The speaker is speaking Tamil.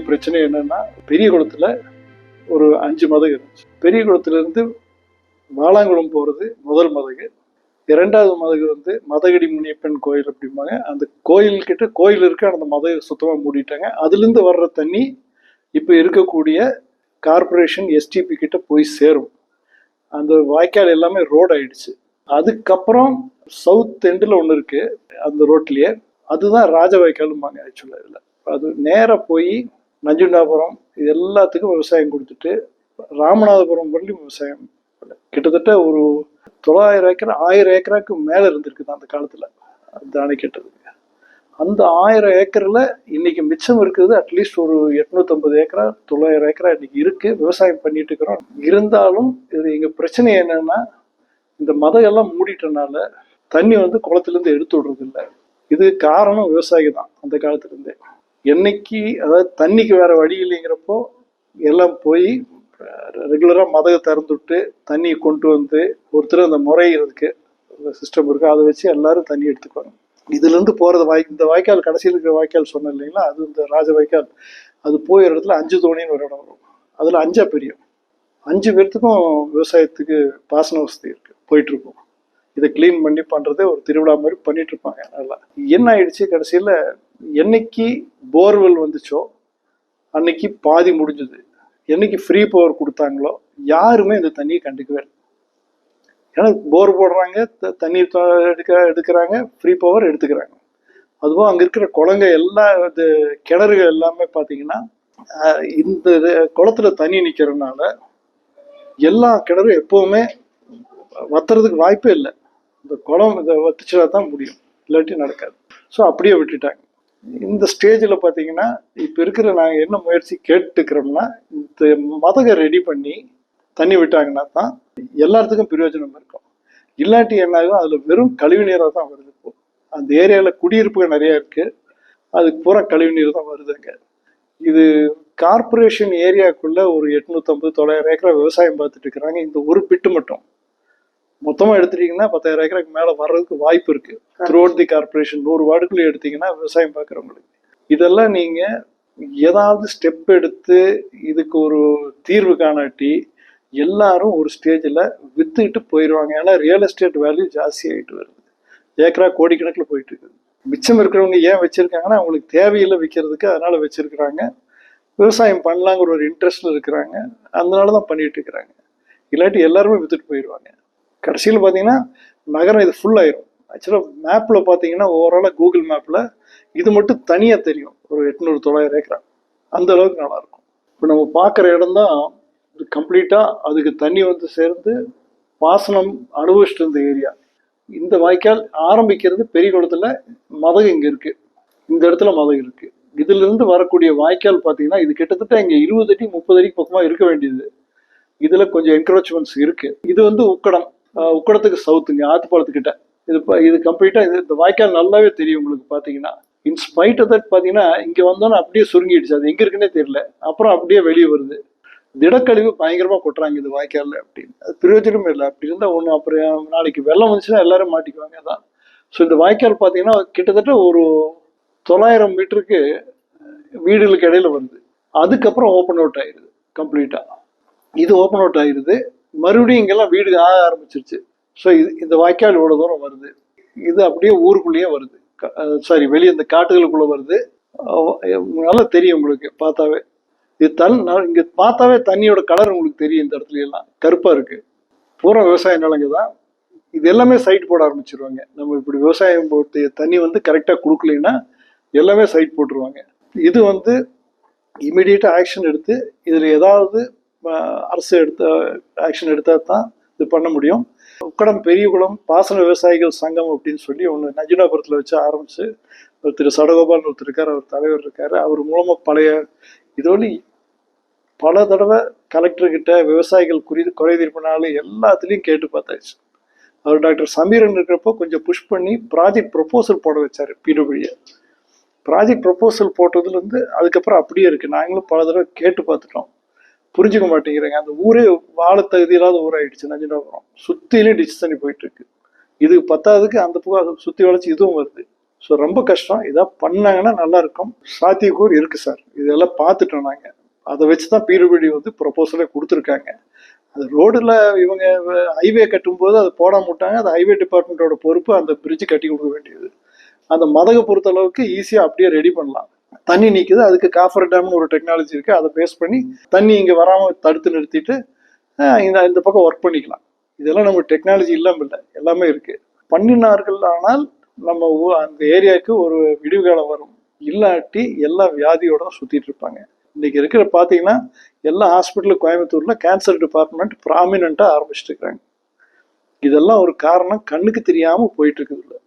பிரச்சனை என்னன்னா, பெரிய குளத்துல ஒரு 5 மதகு இருந்துச்சு. பெரிய குளத்துல இருந்து வாலாங்குளம் போறது முதல் மதகு. இரண்டாவது மதகு வந்து மதகடி முனியப்பன் கோயில் அப்படிம்பாங்க. அந்த கோயில் கிட்ட கோயில் இருக்கு, அந்த மதகு சுத்தமா மூடிட்டாங்க. அதுல இருந்து வர்ற தண்ணி இப்ப இருக்கக்கூடிய கார்பரேஷன் எஸ்டிபி கிட்ட போய் சேரும். அந்த வாய்க்கால் எல்லாமே ரோடு ஆயிடுச்சு. அதுக்கப்புறம் சவுத் எண்டில் ஒன்று இருக்கு அந்த ரோட்லயே, அதுதான் ராஜ வாய்க்காலும்பாங்க ஆக்சுவலா. இதுல அது நேராக போய் நஞ்சுண்டாபுரம் இது எல்லாத்துக்கும் விவசாயம் கொடுத்துட்டு ராமநாதபுரம் வரலையும் விவசாயம் கிட்டத்தட்ட ஒரு 900 ஏக்கர் 1000 ஏக்கராக்கு மேல இருந்திருக்குது அந்த காலத்துல அந்த அணை கட்டுறதுக்கு. அந்த 1000 ஏக்கர்ல இன்னைக்கு மிச்சம் இருக்குது அட்லீஸ்ட் ஒரு 850 ஏக்கரா 900 ஏக்கரா இன்னைக்கு இருக்கு, விவசாயம் பண்ணிட்டு இருக்கிறோம். இருந்தாலும் இது எங்க பிரச்சனை என்னன்னா, இந்த மதகெல்லாம் மூடிட்டனால தண்ணி வந்து குளத்துல இருந்து எடுத்து விடுறது இல்லை. இது காரணம் விவசாயி தான் அந்த காலத்துல இருந்தே. என்னைக்கு அதாவது தண்ணிக்கு வேற வழி இல்லைங்கிறப்போ எல்லாம் போய் ரெகுலரா மதக திறந்துவிட்டு தண்ணியை கொண்டு வந்து ஒருத்தர் அந்த முறைகிறதுக்கு சிஸ்டம் இருக்கு, அதை வச்சு எல்லாரும் தண்ணி எடுத்துக்குவாங்க. இதுல இருந்து போறது இந்த வாய்க்கால் கடைசியில் இருக்கிற வாய்க்கால் சொன்னேன் இல்லைங்களா, அது இந்த ராஜ வாய்க்கால். அது போய் இடத்துல 5 தோணின்னு ஒரு இடம் வரும். அதுல 5 பிரியும். 5 பேர்த்துக்கும் விவசாயத்துக்கு பாசன வசதி இருக்கு, போயிட்டு இருக்கும். இதை கிளீன் பண்ணி பண்றதே ஒரு திருவிழா மாதிரி பண்ணிட்டு இருப்பாங்க. நல்லா என்ன ஆயிடுச்சு, கடைசியில என்னைக்கு போர்வெல் வந்துச்சோ அன்னைக்கு பாதி முடிஞ்சது. என்னைக்கு ஃப்ரீ பவர் கொடுத்தாங்களோ யாருமே இந்த தண்ணியை கண்டுக்கவே இல்லை. ஏன்னா போர் போடுறாங்க, தண்ணி எடுக்கிறாங்க, ஃப்ரீ பவர் எடுத்துக்கிறாங்க. அதுவும் அங்க இருக்கிற குளங்க எல்லா கிணறுகள் எல்லாமே பாத்தீங்கன்னா இந்த குளத்துல தண்ணி நிக்கிறதுனால எல்லா கிணறும் எப்பவுமே வத்துறதுக்கு வாய்ப்பே இல்லை. இந்த குளம் இதை வத்துச்சுனா தான் முடியும், இல்லாட்டி நடக்காது. ஸோ அப்படியே விட்டுட்டாங்க. இந்த ஸ்டேஜில் பார்த்தீங்கன்னா இப்போ இருக்கிற நாங்கள் என்ன முயற்சி கேட்டுக்கிறோம்னா, இந்த மதகை ரெடி பண்ணி தண்ணி விட்டாங்கன்னா தான் எல்லாத்துக்கும் பிரயோஜனம் இருக்கும். இல்லாட்டி என்னாகும், அதில் வெறும் கழிவு நீராக தான் வருது. இப்போ அந்த ஏரியாவில் குடியிருப்புகள் நிறையா இருக்குது, அதுக்கு பூரா கழிவு நீர் தான் வருதுங்க. இது கார்பரேஷன் ஏரியாவுக்குள்ள ஒரு 850-900 ஏக்கரா விவசாயம் பார்த்துட்டு இருக்கிறாங்க. இந்த ஒரு பிட்டு மட்டும் மொத்தமாக எடுத்துட்டீங்கன்னா 10,000 ஏக்கருக்கு மேலே வர்றதுக்கு வாய்ப்பு இருக்கு. த்ரூ அவுட் தி கார்பரேஷன் 100 வார்டுக்குள்ளே எடுத்தீங்கன்னா விவசாயம் பார்க்குறவங்களுக்கு. இதெல்லாம் நீங்கள் ஏதாவது ஸ்டெப் எடுத்து இதுக்கு ஒரு தீர்வு காணாட்டி எல்லாரும் ஒரு ஸ்டேஜில் வித்துக்கிட்டு போயிடுவாங்க. ஏன்னா ரியல் எஸ்டேட் வேல்யூ ஜாஸ்தி ஆகிட்டு வருது, ஏக்கரா கோடிக்கணக்கில் போயிட்டு இருக்குது. மிச்சம் இருக்கிறவங்க ஏன் வச்சிருக்காங்கன்னா அவங்களுக்கு தேவையில்லை விற்கிறதுக்கு, அதனால வச்சிருக்கிறாங்க. விவசாயம் பண்ணலாங்கிற ஒரு இன்ட்ரெஸ்ட்ல இருக்கிறாங்க, அதனால தான் பண்ணிட்டு இருக்கிறாங்க. இல்லாட்டி எல்லாருமே வித்துட்டு போயிடுவாங்க. கடைசியில் பார்த்தீங்கன்னா நகரம் இது ஃபுல் ஆயிரும். ஆக்சுவலாக மேப்பில் பார்த்தீங்கன்னா ஓவராலாக கூகுள் மேப்பில் இது மட்டும் தனியாக தெரியும், ஒரு 800-900 ஏக்கரா, அந்த அளவுக்கு நல்லா இருக்கும். இப்போ நம்ம பார்க்குற இடம் தான் கம்ப்ளீட்டாக அதுக்கு தண்ணி வந்து சேர்ந்து பாசனம் அனுபவிச்சுட்டு இருந்த ஏரியா. இந்த வாய்க்கால் ஆரம்பிக்கிறது பெரிய குளத்துல, மதகு இங்கே இருக்கு, இந்த இடத்துல மதகு இருக்கு. இதுல இருந்து வரக்கூடிய வாய்க்கால் பார்த்தீங்கன்னா இது கிட்டத்தட்ட இங்கே 20 அடி 30 அடிக்கு பக்கமாக இருக்க வேண்டியது. இதுல கொஞ்சம் என்க்ரோச்மெண்ட்ஸ் இருக்கு. இது வந்து உக்கடத்துக்கு சவுத்துங்க, ஆத்துப்பாலத்துக்கிட்ட. இது கம்ப்ளீட்டா இந்த வாய்க்கால் நல்லாவே தெரியும் உங்களுக்கு. பாத்தீங்கன்னா இன்ஸ்பைட் ஆஃப் தட் பாத்தீங்கன்னா இங்க வந்தோன்னா அப்படியே சுருங்கிடுச்சு, அது எங்க இருக்குன்னே தெரியல. அப்புறம் அப்படியே வெளியே வருது. திடக்கழிவு பயங்கரமா கொட்டுறாங்க இது வாய்க்கால்ல அப்படின்னு. அது பிரயோஜனமே இல்லை. அப்படி இருந்தா ஒண்ணு, அப்புறம் நாளைக்கு வெள்ளம் வந்துச்சுன்னா எல்லாரும் மாட்டிக்குவாங்க தான். ஸோ இந்த வாய்க்கால் பாத்தீங்கன்னா கிட்டத்தட்ட ஒரு 900 மீட்டருக்கு வீடுகளுக்கு இடையில வருது. அதுக்கப்புறம் ஓப்பன் அவுட் ஆயிருது கம்ப்ளீட்டா. இது ஓப்பன் அவுட் ஆயிருது, மறுபடியும் இங்கெல்லாம் வீடு ஆக ஆரம்பிச்சிருச்சு. ஸோ இந்த வாய்க்கால் இவ்வளவு தூரம் வருது. இது அப்படியே ஊருக்குள்ளேயே வருது, சாரி வெளியே இந்த காட்டுகளுக்குள்ள வருது. நல்லா தெரியும் உங்களுக்கு பார்த்தாவே. இது இங்க பார்த்தாவே தண்ணியோட கலர் உங்களுக்கு தெரியும். இந்த இடத்துல எல்லாம் கருப்பா இருக்கு, பூரா விவசாய நிலங்க தான். இது எல்லாமே சைட் போட ஆரம்பிச்சிருவாங்க. நம்ம இப்படி விவசாயம் போட்டு தண்ணி வந்து கரெக்டா கொடுக்கலைன்னா எல்லாமே சைட் போட்டுருவாங்க. இது வந்து இமீடியட்டா ஆக்ஷன் எடுத்து இதுல ஏதாவது அரசு ஆக்ஷன் எடுத்தா தான் இது பண்ண முடியும். உக்கடம் பெரியகுளம் பாசன விவசாயிகள் சங்கம் அப்படின்னு சொல்லி ஒன்று நஞ்சுனாபுரத்தில் வச்சு ஆரம்பிச்சு திரு சடகோபால்னு ஒருத்தர் இருக்கார், அவர் தலைவர் இருக்காரு. அவர் மூலமா பழைய இதோடு பல தடவை கலெக்டர்கிட்ட விவசாயிகள் குறை தீர்ப்பினால எல்லாத்துலேயும் கேட்டு பார்த்தாச்சு. அவர் டாக்டர் சமீரன் இருக்கிறப்போ கொஞ்சம் புஷ் பண்ணி ப்ராஜெக்ட் ப்ரொபோசல் போட வச்சாரு. பிடபிள்யூ ப்ராஜெக்ட் ப்ரொபோசல் போட்டதுலேருந்து அதுக்கப்புறம் அப்படியே இருக்கு. நாங்களும் பல தடவை கேட்டு பார்த்துட்டோம், புரிஞ்சுக்க மாட்டேங்கிறாங்க. அந்த ஊரே வாழ தகுதியில்லாத ஊராயிடுச்சு நஞ்சுனாபுரம். சுத்திலையும் டிச் தண்ணி போயிட்டு இருக்கு. இதுக்கு பத்தாவதுக்கு அந்த புகா சுத்தி வளைச்சு இதுவும் வருது. ஸோ ரொம்ப கஷ்டம். இதாக பண்ணாங்கன்னா நல்லா இருக்கும். சாத்தியக்கூறு இருக்கு சார். இதெல்லாம் பார்த்துட்டோம் நாங்கள். அதை வச்சு தான் பிடபிள்யூடி வந்து ப்ரொபோசலே கொடுத்துருக்காங்க. அது ரோடில் இவங்க ஹைவே கட்டும்போது அதை போடாம விட்டாங்க. அது ஹைவே டிபார்ட்மெண்ட்டோட பொறுப்பு அந்த பிரிட்ஜ் கட்டி கொடுக்க வேண்டியது. அந்த மதகை பொறுத்த அளவுக்கு ஈஸியாக அப்படியே ரெடி பண்ணலாம். தண்ணி நிற்குது, அதுக்கு காஃபர் டேம்னு ஒரு டெக்னாலஜி இருக்குது. அதை பேஸ் பண்ணி தண்ணி இங்கே வராமல் தடுத்து நிறுத்திட்டு இந்த பக்கம் ஒர்க் பண்ணிக்கலாம். இதெல்லாம் நம்ம டெக்னாலஜி இல்லாமல் இல்லை, எல்லாமே இருக்குது. பண்ணினார்கள். ஆனால் நம்ம அந்த ஏரியாவுக்கு ஒரு விடிவு காலம் வரும். இல்லாட்டி எல்லா வியாதியோட தான் சுற்றிட்டு இருப்பாங்க. இன்னைக்கு இருக்கிற பார்த்தீங்கன்னா எல்லா ஹாஸ்பிட்டலும் கோயம்புத்தூரில் கேன்சர் டிபார்ட்மெண்ட் ப்ராமினெண்ட்டாக ஆரம்பிச்சுட்டு இருக்கிறாங்க. இதெல்லாம் ஒரு காரணம், கண்ணுக்கு தெரியாமல் போயிட்டு இருக்குது.